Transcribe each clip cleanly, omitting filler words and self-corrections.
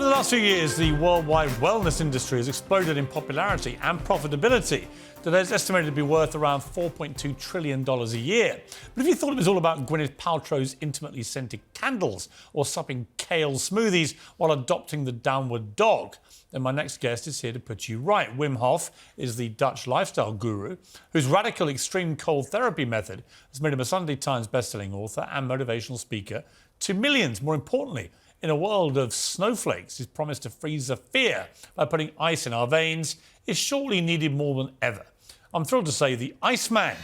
Over the last few years, the worldwide wellness industry has exploded in popularity and profitability. Today, it's estimated to be worth around $4.2 trillion a year. But if you thought it was all about Gwyneth Paltrow's intimately scented candles or supping kale smoothies while adopting the downward dog, then my next guest is here to put you right. Wim Hof is the Dutch lifestyle guru whose radical extreme cold therapy method has made him a Sunday Times bestselling author and motivational speaker to millions. More importantly, in a world of snowflakes, his promise to freeze the fear by putting ice in our veins is surely needed more than ever. I'm thrilled to say the Iceman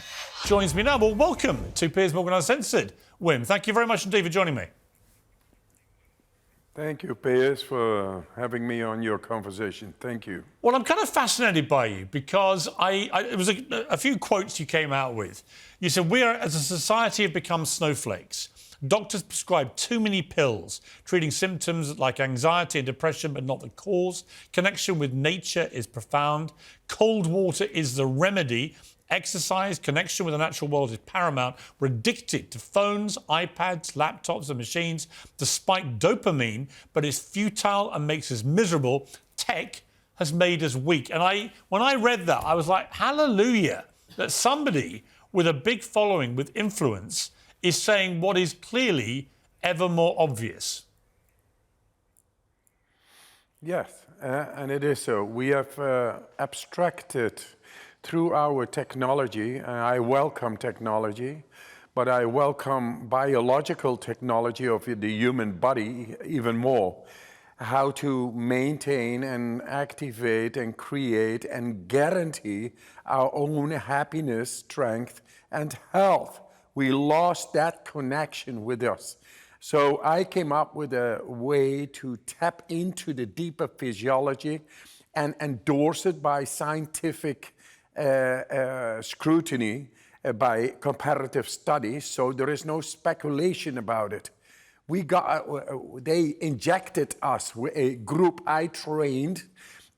joins me now. Well, welcome to Piers Morgan Uncensored. Wim, thank you very much indeed for joining me. Thank you, Piers, for having me on your conversation. Thank you. Well, I'm kind of fascinated by you because it was a few quotes you came out with. You said, we are, as a society, have become snowflakes. Doctors prescribe too many pills, treating symptoms like anxiety and depression, but not the cause. Connection with nature is profound. Cold water is the remedy. Exercise, connection with the natural world is paramount. We're addicted to phones, iPads, laptops and machines to spike dopamine, but it's futile and makes us miserable. Tech has made us weak. And when I read that, I was like, hallelujah, that somebody with a big following, with influence, is saying what is clearly ever more obvious. Yes, and it is so. We have abstracted through our technology. I welcome technology, but I welcome biological technology of the human body even more. How to maintain and activate and create and guarantee our own happiness, strength, and health. We lost that connection with us. So I came up with a way to tap into the deeper physiology and endorse it by scientific scrutiny, by comparative studies, so there is no speculation about it. They injected us, a group I trained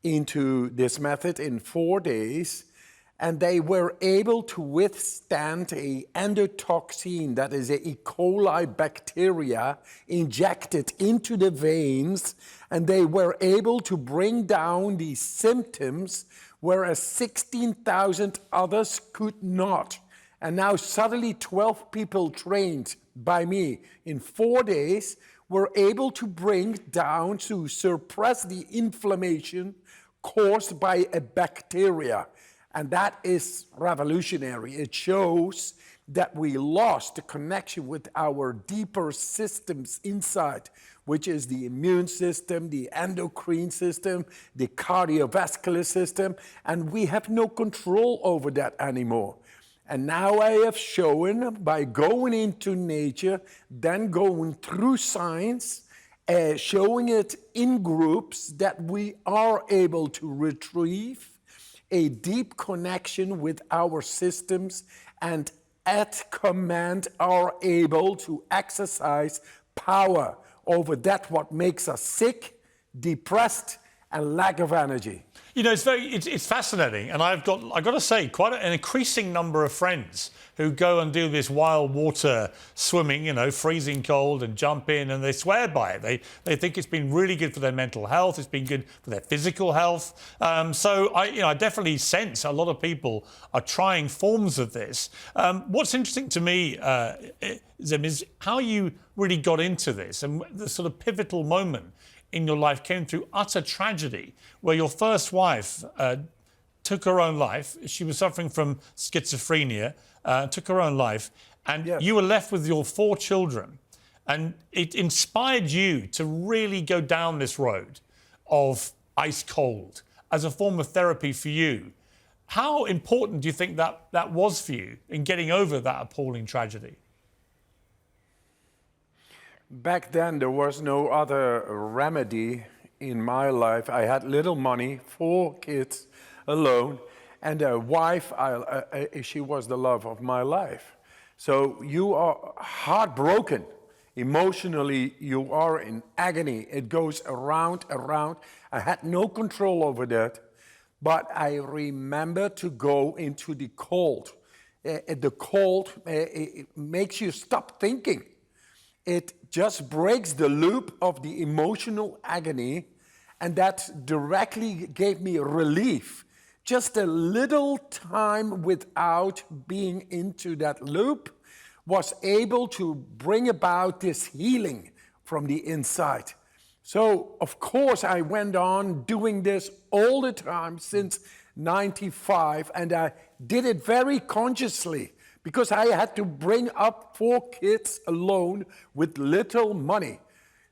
into this method in 4 days, and they were able to withstand an endotoxin, that is a E. coli bacteria, injected into the veins, and they were able to bring down the symptoms, whereas 16,000 others could not. And now suddenly 12 people trained by me in 4 days were able to bring down, to suppress the inflammation caused by a bacteria. And that is revolutionary. It shows that we lost the connection with our deeper systems inside, which is the immune system, the endocrine system, the cardiovascular system, and we have no control over that anymore. And now I have shown, by going into nature, then going through science, showing it in groups, that we are able to retrieve a deep connection with our systems, and at command are able to exercise power over that what makes us sick, depressed, and lack of energy. You know, it's fascinating, and I've got to say, quite an increasing number of friends who go and do this wild water swimming, you know, freezing cold, and jump in, and they swear by it. They think it's been really good for their mental health. It's been good for their physical health. So I definitely sense a lot of people are trying forms of this. What's interesting to me, Zim, is how you really got into this, and the sort of pivotal moment in your life came through utter tragedy, where your first wife took her own life. She was suffering from schizophrenia, took her own life, and yes, you were left with your 4 children. And it inspired you to really go down this road of ice cold as a form of therapy for you. How important do you think that was for you in getting over that appalling tragedy? Back then, there was no other remedy in my life. I had little money, 4 kids alone, and a wife, she was the love of my life. So you are heartbroken. Emotionally, you are in agony. It goes around. I had no control over that, but I remember to go into the cold. The cold, it makes you stop thinking. It just breaks the loop of the emotional agony, and that directly gave me relief. Just a little time without being into that loop was able to bring about this healing from the inside. So, of course, I went on doing this all the time since 95, and I did it very consciously because I had to bring up 4 kids alone with little money.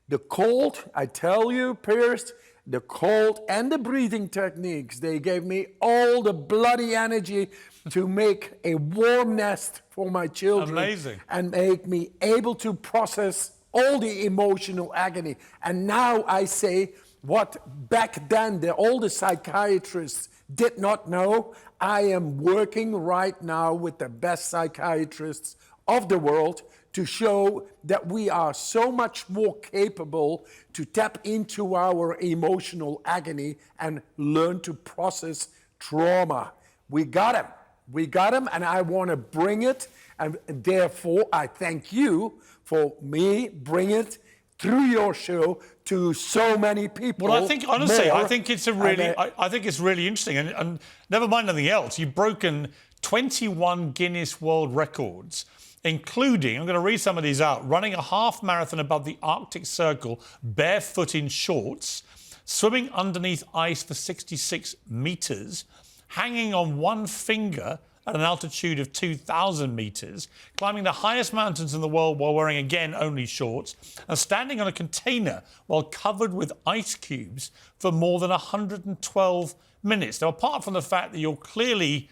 The cold, I tell you, Piers, the cold and the breathing techniques, they gave me all the bloody energy to make a warm nest for my children. Amazing. And make me able to process all the emotional agony. And now I say what back then all the psychiatrists did not know. I am working right now with the best psychiatrists of the world to show that we are so much more capable to tap into our emotional agony and learn to process trauma. We got him. We got him, and I want to bring it. And therefore, I thank you for me bringing it through your show to so many people. Well, I think, honestly, more. I think it's I think it's really interesting. And never mind anything else, you've broken 21 Guinness World Records, including, I'm going to read some of these out, running a half marathon above the Arctic Circle barefoot in shorts, swimming underneath ice for 66 metres, hanging on one finger at an altitude of 2,000 metres, climbing the highest mountains in the world while wearing, again, only shorts, and standing on a container while covered with ice cubes for more than 112 minutes. Now, apart from the fact that you're clearly,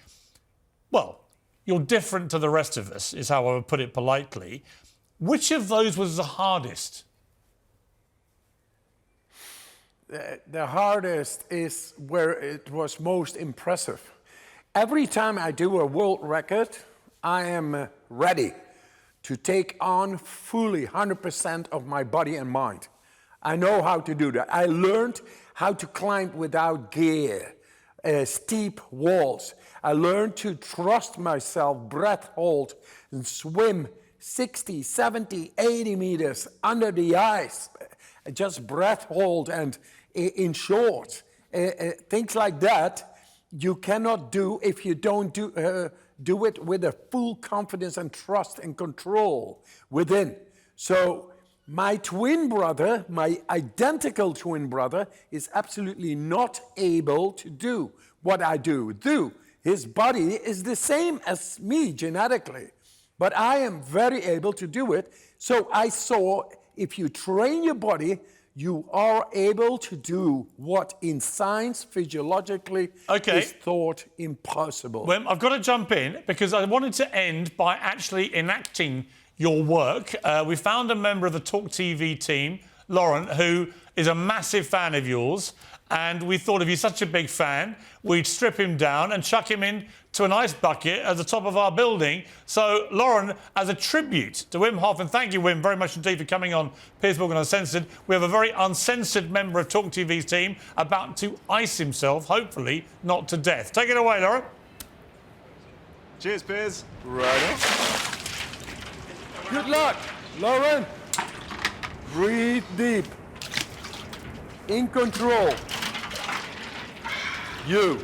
well, you're different to the rest of us, is how I would put it politely, which of those was the hardest? The hardest is where it was most impressive. Every time I do a world record, I am ready to take on fully 100% of my body and mind. I know how to do that. I learned how to climb without gear, steep walls. I learned to trust myself, breath hold, and swim 60, 70, 80 meters under the ice. Just breath hold, and in short, things like that you cannot do if you don't do it with a full confidence and trust and control within. So my twin brother, my identical twin brother, is absolutely not able to do what I do. His body is the same as me genetically, but I am very able to do it. So I saw if you train your body, you are able to do what in science physiologically is thought impossible. Well, I've got to jump in because I wanted to end by actually enacting your work. We found a member of the Talk TV team, Lauren, who is a massive fan of yours. And we thought if he's such a big fan, we'd strip him down and chuck him in to an ice bucket at the top of our building. So, Lauren, as a tribute to Wim Hof, and thank you, Wim, very much indeed for coming on Piers Morgan Uncensored, we have a very uncensored member of Talk TV's team about to ice himself, hopefully not to death. Take it away, Lauren. Cheers, Piers. Right. Good luck, Lauren. Breathe deep. In control. You.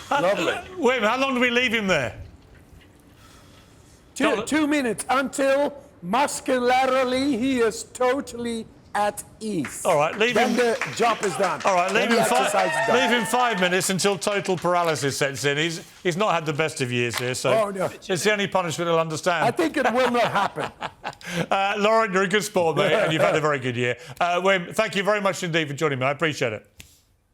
Lovely. Wim, how long do we leave him there? 2 minutes until muscularly he is totally at ease. All right, leave then him. the job is done. All right, leave then him 5 minutes until total paralysis sets in. He's not had the best of years here, so no. It's the only punishment he'll understand. I think it will not happen. Lauren, you're a good sport, mate, and you've had a very good year. Wim, thank you very much indeed for joining me. I appreciate it.